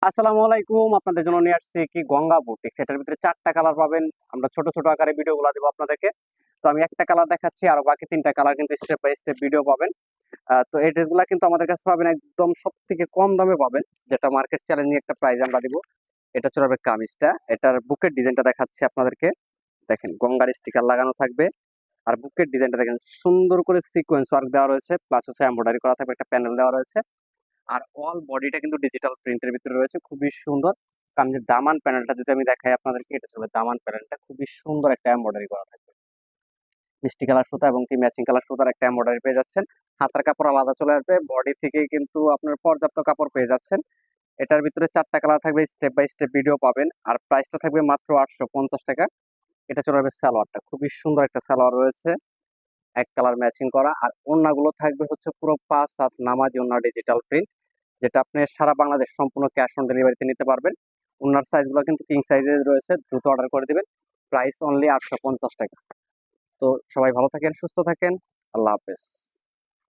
আসসালামু আলাইকুম। আপনাদের জন্য নিয়ে আসছি কি গঙ্গা বুটিক। সেটার ভিতরে 4টা কালার পাবেন। আমরা ছোট ছোট আকারে ভিডিওগুলো দিব আপনাদেরকে। তো আমি একটা কালার দেখাচ্ছি, আর বাকি 3টা কালার কিন্তু স্টেপ বাই স্টেপ ভিডিও পাবেন। তো এই ড্রেসগুলো কিন্তু আমাদের কাছে পাবেন একদম সব থেকে কম দামে পাবেন, যেটা মার্কেট চ্যালেঞ্জিং একটা প্রাইস আমরা দিব। এটা চলে যাবে কামিজটা, এটার বুকের ডিজাইনটা দেখাচ্ছি আপনাদেরকে। দেখেন গঙ্গার স্টিকার লাগানো থাকবে, আর বুকের ডিজাইনটা দেখেন সুন্দর করে সিকোয়েন্স ওয়ার্ক দেওয়া রয়েছে, প্লাস হচ্ছে এমব্রয়ডারি করা থাকবে, একটা প্যানেল দেওয়া রয়েছে। আর অল বডিটা কিন্তু ডিজিটাল প্রিন্টের ভিতরে রয়েছে, খুবই সুন্দর। কামিজের দামান প্যানেলটা যদি আমি দেখাই আপনাদেরকে, এটা চলবে দামান প্যানেলটা খুবই সুন্দর একটা এমব্রয়ডারি করা থাকবে। মিষ্টি কালার সুতা এবং কি ম্যাচিং কালার সুতার একটা এমব্রয়ডারি পেয়ে যাচ্ছেন। হাতার কাপড় আলাদা চলে আসবে, বডি থেকে কিন্তু আপনার পর্যাপ্ত কাপড় পেয়ে যাচ্ছেন। এটার ভিতরে 4টা কালার থাকবে, স্টেপ বাই স্টেপ ভিডিও পাবেন, আর প্রাইসটা থাকবে মাত্র 850 টাকা। এটা চলে আসবে সালোয়ারটা, খুবই সুন্দর একটা সালোয়ার রয়েছে, এক কালার ম্যাচিং করা। আর ওড়নাগুলো থাকবে হচ্ছে পুরো 5 হাত নামাজি ওড়না, ডিজিটাল প্রিন্ট, যেটা আপনি সারা বাংলাদেশ সম্পূর্ণ ক্যাশ অন ডেলিভারিতে নিতে পারবেন। ওনার সাইজগুলো কিন্তু কিং সাইজে রয়েছে, দ্রুত অর্ডার করে দিবেন। প্রাইস অনলি 850 টাকা। তো সবাই ভালো থাকেন, সুস্থ থাকেন, আল্লাহ হাফেজ।